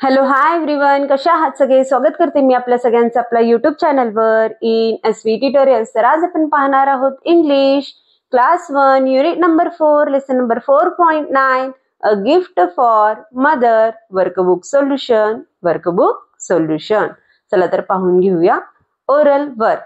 Hello hi everyone, कशा आहात सगळे? स्वागत करते मी आपल्या सगळ्यांचं आपल्या युट्यूब चॅनलवर इन एसवी ट्युटोरियल्स. तर आज आपण पाहणार आहोत English class 1 unit number 4 lesson number 4.9 a gift for mother workbook solution. चला तर पाहून घेऊया. Oral work.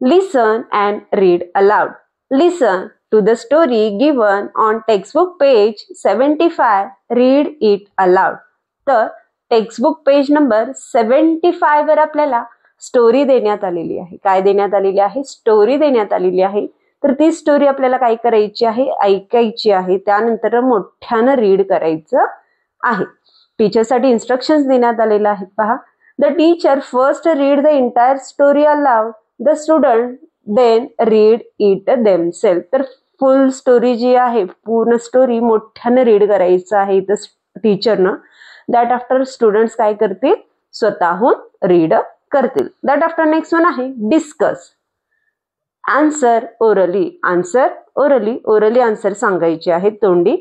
Listen and read aloud. Listen to the story given on textbook page 75. Read it aloud. तर टेक्स्टबुक पेज नंबर 75 वर आपल्याला story देण्यात आलेली आहे. काय देण्यात आलेली आहे? स्टोरी देण्यात आलेली आहे. तर ती स्टोरी आपल्याला काय करायची आहे? ऐकायची आहे. त्यानंतर मोठ्यानं रीड करायचं आहे. टीचरसाठी इन्स्ट्रक्शन्स देण्यात आलेले आहेत. पहा, the teacher first read the entire story aloud, the student then read it themselves. तर फुल स्टोरी जी आहे, पूर्ण स्टोरी मोठ्यानं रीड करायचं आहे इथं टीचरनं. दॅट आफ्टर स्टुडंट्स काय करतील? स्वतःहून रीड करतील. दॅट आफ्टर नेक्स्ट वन आहे discuss. Answer orally. Orally answer सांगायचे आहेत तोंडी.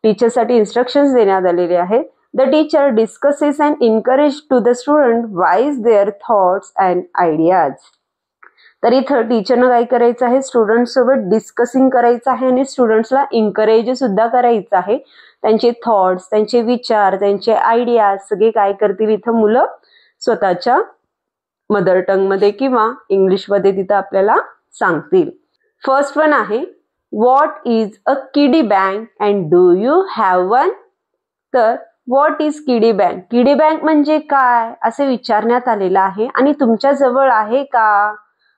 टीचरसाठी इन्स्ट्रक्शन्स देण्यात आलेले आहेत. The teacher discusses and encourage to the student voice their thoughts and ideas. तर इथं टीचरनं काय करायचं आहे? स्टुडंट सोबत डिस्कसिंग करायचं आहे आणि स्टुडंट्सला एनकरेज सुद्धा करायचं आहे. त्यांचे थॉट्स, त्यांचे विचार, त्यांचे आयडियाज सगळे काय करतील इथं मुलं स्वतःच्या मदर टंग मध्ये किंवा इंग्लिश मध्ये तिथं आपल्याला सांगतील. फर्स्ट वन आहे व्हॉट इज अ किडी bank and do you have one. तर व्हॉट इज किडी बँक? किडी बँक म्हणजे काय असे विचारण्यात आलेलं आहे आणि तुमच्या जवळ आहे का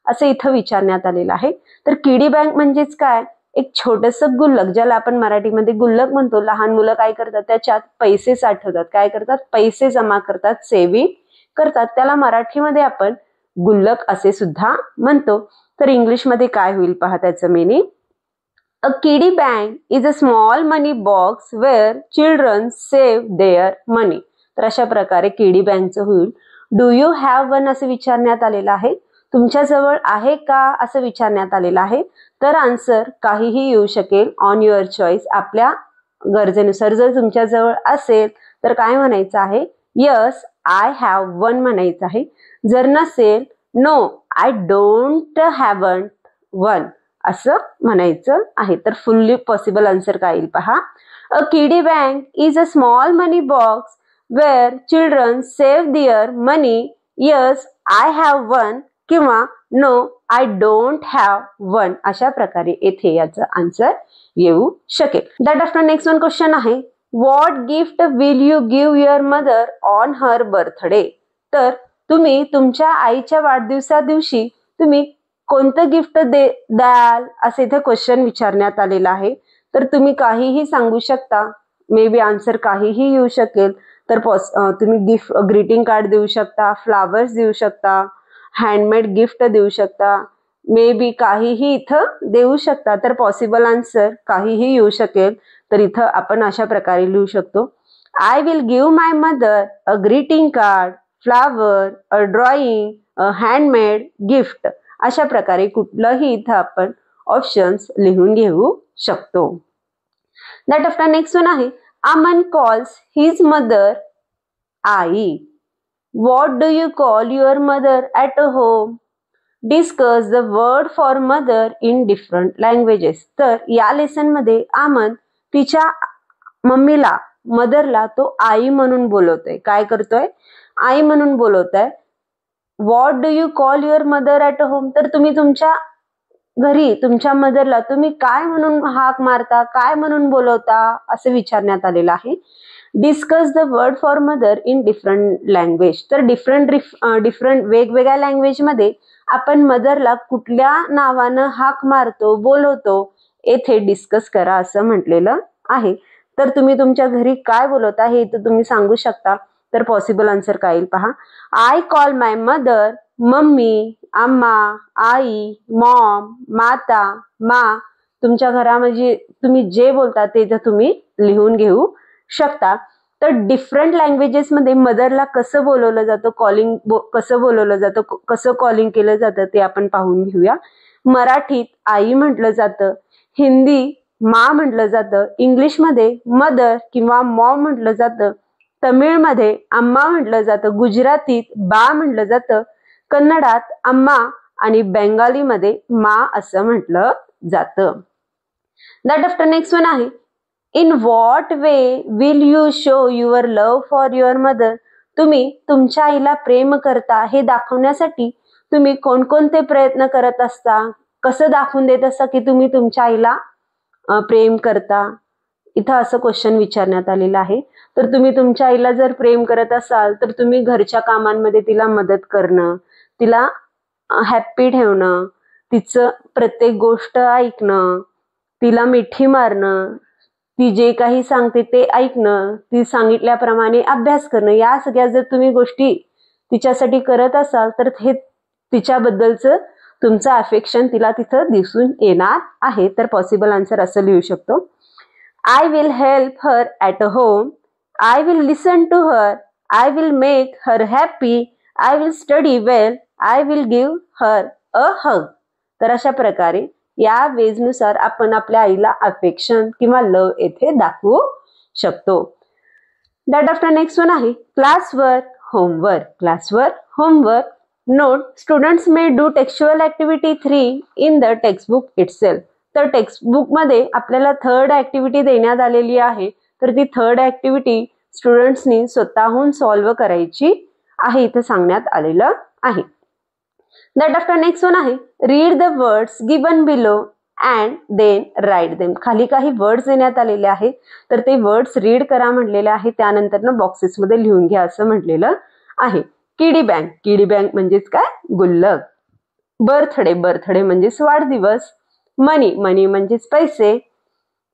असं इथं विचारण्यात आलेलं आहे. तर किडी बँक म्हणजेच काय? एक छोटंसं गुल्लक, ज्याला आपण मराठीमध्ये गुल्लक म्हणतो. लहान मुलं काय करतात? त्याच्यात पैसे साठवतात. काय करतात? पैसे जमा करतात, सेव्हिंग करतात. त्याला मराठीमध्ये आपण गुल्लक असे सुद्धा म्हणतो. तर इंग्लिशमध्ये काय होईल पहा त्याचं मीनिंग. अ किडी bank is a small money box where children save their money. तर अशा प्रकारे किडी बँकचं होईल. डू यू हॅव वन असं विचारण्यात आलेलं आहे. तुमच्या जवळ आहे का असं विचारण्यात आलेलं आहे. तर आन्सर काहीही येऊ शकेल, ऑन युअर चॉईस, आपल्या गरजेनुसार. जर तुमच्या जवळ असेल तर काय म्हणायचं आहे? यस आय हॅव वन म्हणायचं आहे. जर नसेल, no I don't haven't one असं म्हणायचं आहे. तर फुल्ली पॉसिबल आन्सर काय येईल पहा. अ किडी bank is a small money box where children save their money. Yes I have one किंवा no I don't have one. अशा प्रकारे येथे याचं आन्सर येऊ शकेल. That after next one question आहे what gift will you give your mother on her birthday. तर तुम्ही तुमच्या आईच्या वाढदिवसा दिवशी तुम्ही कोणतं गिफ्ट द्याल असं इथे क्वेश्चन विचारण्यात आलेला आहे. तर तुम्ही काहीही सांगू शकता. मे बी आन्सर काहीही येऊ शकेल. तर तुम्ही गिफ्ट ग्रीटिंग कार्ड देऊ शकता, फ्लावर्स देऊ शकता, हँडमेड गिफ्ट देऊ शकता, मे बी काहीही इथं देऊ शकता. तर पॉसिबल आन्सर काहीही येऊ शकेल. तर इथं आपण अशा प्रकारे लिहू शकतो. I will give my mother a greeting card, flower, a drawing, a handmade gift. अशा प्रकारे कुठलंही इथं आपण ऑप्शन्स लिहून घेऊ शकतो. दॅट आफ्टर नेक्स्ट वन आहे Aman calls his mother I. What do you call your mother at home? Discuss the word for mother in different languages. तर या लेसन मध्ये आमन तिच्या मम्मीला, मदरला तो आई म्हणून बोलवतोय. काय करतोय? आई म्हणून बोलवतोय. What do you call your mother at home? तर तुम्ही तुमच्या घरी तुमच्या मदरला तुम्ही काय म्हणून हाक मारता, काय म्हणून बोलवता असं विचारण्यात आलेलं आहे. Discuss the word for mother in different language. तर डिफरंट वेगवेगळ्या लँग्वेज मध्ये आपण मदरला कुठल्या नावानं हाक मारतो, बोलवतो, येथे डिस्कस करा असं म्हटलेलं आहे. तर तुम्ही तुमच्या घरी काय बोलवता हे इथं तुम्ही सांगू शकता. तर पॉसिबल आन्सर काय येईल पहा. I call my mother mummy, amma, aai, mom, mata, ma. तुमच्या घरामध्ये तुम्ही जे बोलता ते इथं तुम्ही लिहून घेऊ शकता. तर डिफरंट लँग्वेजेस मध्ये मदरला कसं बोलवलं जातं, कसं बोलवलं जातं, कसं कॉलिंग केलं जातं ते आपण पाहून घेऊया. मराठीत आई म्हटलं जातं, हिंदी मा म्हटलं जातं, इंग्लिशमध्ये मदर किंवा मॉम म्हटलं जातं, तमिळमध्ये अम्मा म्हटलं जातं, गुजरातीत बा म्हटलं जातं, कन्नडात अम्मा आणि बेंगालीमध्ये मा असं म्हटलं जातं. दॅट आफ्टर नेक्स्ट वन आहे, in what way will you show your love for your mother? तुम्ही तुमच्या आईला प्रेम करता हे दाखवण्यासाठी तुम्ही कोणकोणते प्रयत्न करत असता? कसं दाखवून देत असता की तुम्ही तुमच्या आईला प्रेम करता? इथं असं क्वेश्चन विचारण्यात आलेलं आहे. तर तुम्ही तुमच्या आईला जर प्रेम करत असाल तर तुम्ही घरच्या कामांमध्ये तिला मदत करणं, तिला हॅप्पी ठेवणं, तिचं प्रत्येक गोष्ट ऐकणं, तिला मिठी मारणं, ती जे काही सांगते ते ऐकणं, ती सांगितल्याप्रमाणे अभ्यास करणं, या सगळ्या जर तुम्ही गोष्टी तिच्यासाठी करत असाल तर हे तिच्याबद्दलचं तुमचं अफेक्शन तिला तिथं दिसून येणार आहे. तर पॉसिबल आन्सर असं लिहू शकतो, I will help her at home, I will listen to her, I will make her happy, I will study well, I will give her a hug. तर अशा प्रकारे या वेजनुसार आपण आपल्या आईला अफेक्शन किंवा लव येथे दाखवू शकतो. दॅट आफ्टर नेक्स्ट वन आहे, classwork, homework. Classwork, homework. Note, students may do textual activity 3 in the textbook itself. तर टेक्स्टबुकमध्ये आपल्याला थर्ड ॲक्टिव्हिटी देण्यात आलेली आहे. तर ती थर्ड ॲक्टिव्हिटी स्टुडंट्सनी स्वतःहून सॉल्व्ह करायची आहे, इथं सांगण्यात आलेलं आहे. दॅट आफ्टर नेक्स्ट वन आहे, read the words given below and then write them. खाली काही वर्ड्स देण्यात आलेले आहेत, तर ते वर्ड्स रीड करा म्हटलेले आहे, त्यानंतर बॉक्सेसमध्ये लिहून घ्या असं म्हटलेलं आहे. किडी बँक, किडी बँक म्हणजेच काय, गुल्लक. बर्थडे, बर्थडे म्हणजेच वाढदिवस. मनी, मनी म्हणजेच पैसे.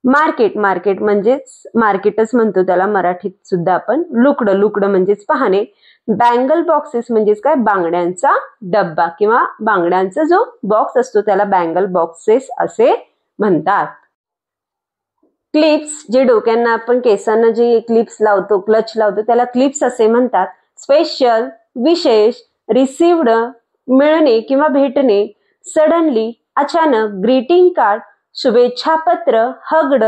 मार्केट, मार्केट म्हणजेच मार्केटच म्हणतो त्याला मराठीत सुद्धा आपण. लुकडं, लुकडं म्हणजेच पाहणे. बँगल बॉक्सेस म्हणजेच काय, बांगड्यांचा डब्बा किंवा बांगड्यांचा जो बॉक्स असतो त्याला बँगल बॉक्सेस असे म्हणतात. क्लिप्स, जे डोक्यांना आपण केसांना जे क्लिप्स लावतो, क्लच लावतो त्याला क्लिप्स असे म्हणतात. स्पेशल, विशेष. रिसिव्ड, मिळणे किंवा भेटणे. सडनली, अचानक. ग्रीटिंग कार्ड, शुभेच्छा पत्र. हगड,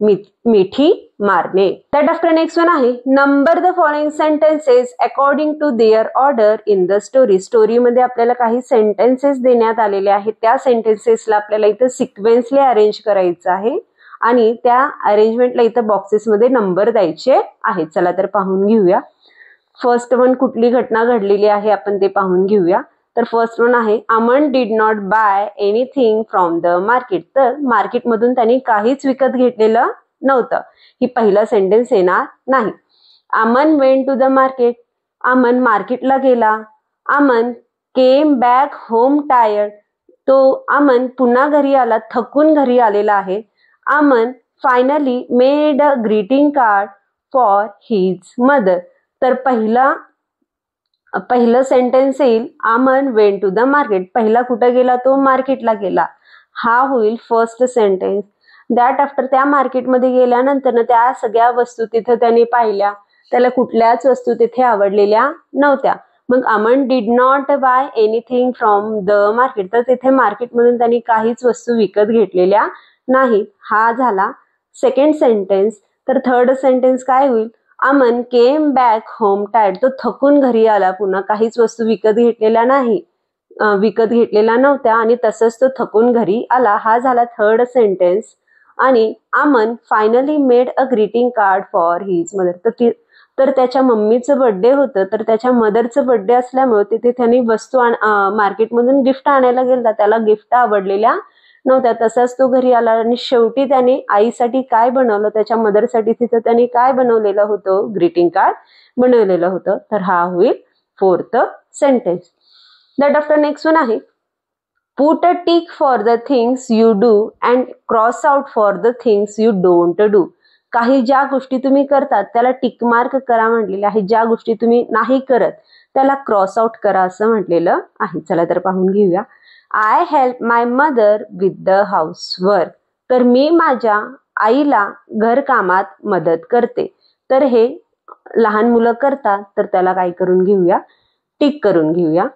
मिठी मारणे. दॅट आफ्टर नेक्स्ट वन आहे, number the following sentences according to their order in the story. स्टोरीमध्ये आपल्याला काही सेंटेन्सेस देण्यात आलेले आहेत, त्या सेंटेन्सेसला आपल्याला इथं सिक्वेन्सली अरेंज करायचं आहे आणि त्या अरेंजमेंटला इथं बॉक्सेसमध्ये नंबर द्यायचे आहेत. चला तर पाहून घेऊया. फर्स्ट वन कुठली घटना घडलेली आहे आपण ते पाहून घेऊया. तर फर्स्ट वन आहे, Aman did not buy anything from the market. तर मार्केटमधून त्यांनी काहीच विकत घेतलेलं नव्हतं. ही पहिला सेंटेन्स येणार नाही. Aman went to the market. Aman मार्केटला गेला. Aman came back home tired. तो अमन पुन्हा घरी आला, थकून घरी आलेला आहे. Aman finally made a greeting card for his mother. तर पहिलं सेंटेन्स येईल, Aman went to the market. पहिला कुठं गेला, तो मार्केटला गेला. हा होईल फर्स्ट सेंटेन्स. दॅट आफ्टर, त्या मार्केटमध्ये गेल्यानंतर त्या सगळ्या वस्तू तिथे त्याने पाहिल्या, त्याला कुठल्याच वस्तू तिथे आवडलेल्या नव्हत्या. मग Aman did not buy anything from the market. तर तिथे मार्केटमधून त्यांनी काहीच वस्तू विकत घेतलेल्या नाही. हा झाला सेकंड सेंटेन्स. तर थर्ड सेंटेन्स काय होईल, Aman came back home tired. तो थकून घरी आला, पुन्हा काहीच वस्तू विकत घेतलेल्या नव्हत्या आणि तसंच तो थकून घरी आला. हा झाला थर्ड सेंटेन्स. आणि Aman finally made a greeting card for his mother. तर त्याच्या मम्मीचं बर्थडे होतं, तर त्याच्या मदरचं बर्थडे असल्यामुळे तिथे त्यांनी वस्तू मार्केटमधून गिफ्ट आणायला गेला, त्याला गिफ्ट आवडलेल्या नव्हत्या. तसाच तो घरी आला आणि शेवटी त्याने आईसाठी काय बनवलं, त्याच्या मदरसाठी तिथं त्याने काय बनवलेलं होतं, ग्रीटिंग कार्ड बनवलेलं होतं. तर हा होईल fourth sentence. That after next one आहे, put a tick for the things you do and cross out for the things you don't do. काही ज्या गोष्टी तुम्ही करतात त्याला टिक मार्क करा म्हटलेले आहे, ज्या गोष्टी तुम्ही नाही करत त्याला क्रॉस आउट करा असं म्हटलेलं आहे. चला तर पाहून घेऊया. I help my mother with the housework. तर मी माझ्या आईला घरकामात मदत करते. तर हे लहान मुलं करतात, तर त्याला काय करून घेऊया, टिक करून घेऊया.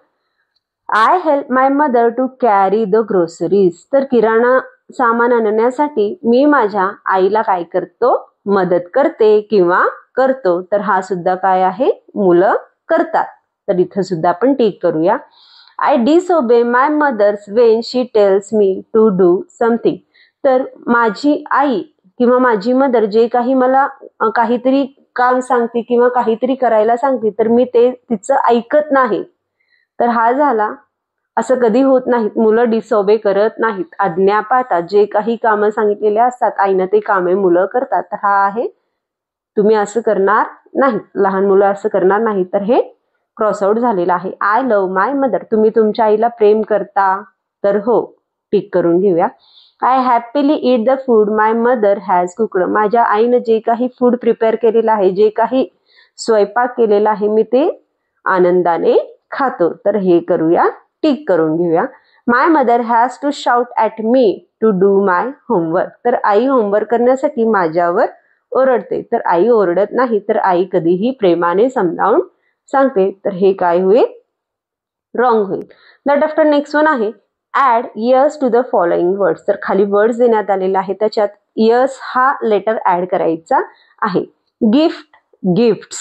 I help my mother to carry the groceries. तर किराणा सामान आणण्यासाठी मी माझ्या आईला काय करतो, मदत करते किंवा करतो, तर हा सुद्धा काय आहे, मुलं करतात. तर इथं सुद्धा आपण टिक करूया. I disobey my mothers when she tells me to do something. तर माझी आई किंवा माझी मदर जे काही मला काहीतरी काम सांगते किंवा काहीतरी करायला सांगते, तर मी ते तिचं ऐकत नाही. तर हा झाला. असं कधी होत नाहीत, मुलं डिसओबे करत नाहीत, आज्ञा पाळतात. जे काही कामं सांगितलेले असतात आईनं ते कामे मुलं करतात. तर हा आहे, तुम्ही असं करणार नाही, लहान मुलं असं करणार नाही. तर हे क्रॉसआउट झालेलं आहे. I love my mother. तुम्ही तुमच्या आईला प्रेम करता, तर हो, टिक करून घेऊया. I happily eat the food my mother has cooked. माझ्या आईनं जे काही फूड प्रिपेअर केलेलं आहे, जे काही स्वयंपाक केलेला आहे, मी ते आनंदाने खातो. तर हे करूया, टिक करून घेऊया. My mother has to shout at me to do my homework. तर आई होमवर्क करण्यासाठी माझ्यावर ओरडते. तर आई ओरडत नाही, तर आई कधीही प्रेमाने समजावून सांगते. तर हे काय होईल, रॉंग होईल. दॅट आफ्टर नेक्स्ट वन आहे add yes to the following words. तर खाली वर्ड्स देण्यात आलेला आहे, त्याच्यात यस हा लेटर ॲड करायचा आहे. गिफ्ट, गिफ्ट्स,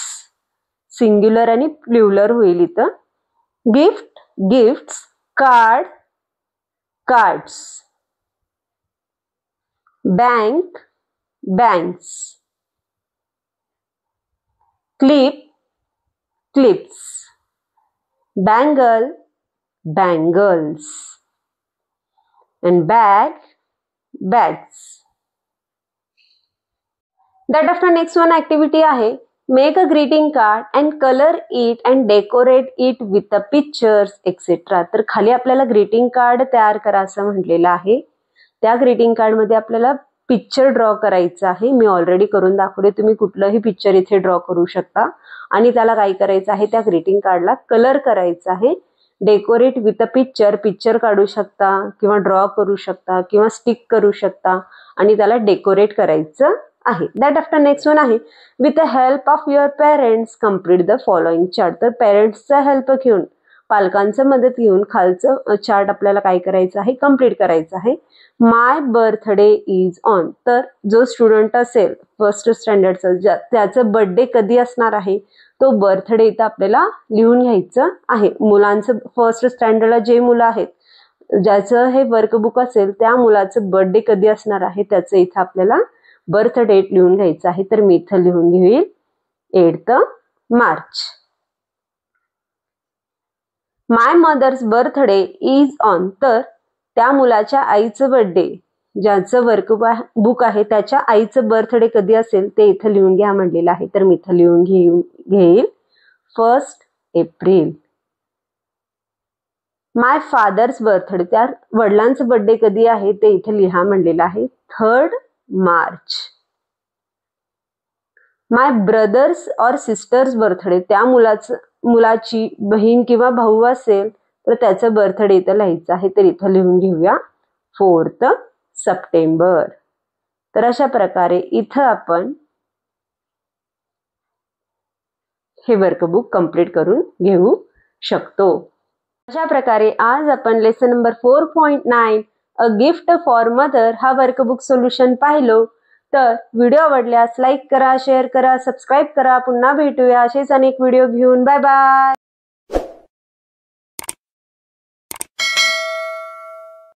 सिंग्युलर आणि प्लुरल होईल इथं. Gift, gifts. Card, cards. Bank, banks. Clip, clips. bangle, bangles. And bag, bags. That after next one activity आहे make a greeting card and color it and decorate it with the pictures etc. तर खाली आपल्याला greeting card तयार करा असं म्हटलेलं आहे. त्या ग्रीटिंग कार्ड मध्ये आपल्याला पिक्चर ड्रॉ करायचं आहे. मी ऑलरेडी करून दाखवले, तुम्ही कुठलंही पिक्चर इथे ड्रॉ करू शकता. आणि त्याला काय करायचं आहे, त्या ग्रीटिंग कार्डला कलर करायचा आहे. Decorate with a picture, picture काढू शकता किंवा ड्रॉ करू शकता किंवा स्टिक करू शकता आणि त्याला डेकोरेट करायचं आहे. दॅट आफ्टर नेक्स्ट वन आहे with the help of your parents complete the following chart. तर पेरेंट्सचा हेल्प घेऊन, पालकांचं मदत घेऊन खालचं चार्ट आपल्याला काय करायचं आहे, कम्प्लीट करायचं आहे. माय बर्थडे इज ऑन. तर जो स्टुडंट असेल फर्स्ट स्टँडर्डचा, त्याचं बर्थडे कधी असणार आहे, तो बर्थडे इथं आपल्याला लिहून घ्यायचं आहे. मुलांचं फर्स्ट स्टँडर्डला जे मुलं आहेत, ज्याचं हे वर्कबुक असेल, त्या मुलाचं बर्थडे कधी असणार आहे त्याचं इथं आपल्याला बर्थ डेट लिहून घ्यायचं आहे. तर मी इथं लिहून घेईल 8th March. My mother's birthday is on. तर त्या मुलाच्या आईचं बर्थडे, ज्याचं वर्कबुक आहे त्याच्या आईचं बर्थडे कधी असेल ते इथं लिहून घ्या म्हणलेलं आहे. तर मी इथं लिहून घेईल 1 एप्रिल. माय फादर्स बर्थडे, त्या वडिलांचं बर्थडे कधी आहे ते इथं लिहा म्हणलेलं आहे 3rd मार्च. माय ब्रदर्स और सिस्टर्स बर्थडे, त्या मुलाची बहीण किंवा भाऊ असेल तर त्याचं बर्थडे इथं लिहायचं आहे. तर इथं लिहून घेऊया 4th सप्टेंबर. तर अशा प्रकारे इथं आपण हे वर्कबुक कंप्लीट करून घेऊ शकतो. अशा प्रकारे आज आपण lesson number 4.9 a gift for mother हा वर्कबुक सोल्युशन पाहिलो. तर व्हिडिओ आवडल्यास लाईक करा, शेअर करा, सबस्क्राईब करा. पुन्हा भेटूया असेच अनेक व्हिडिओ घेऊन. Bye bye.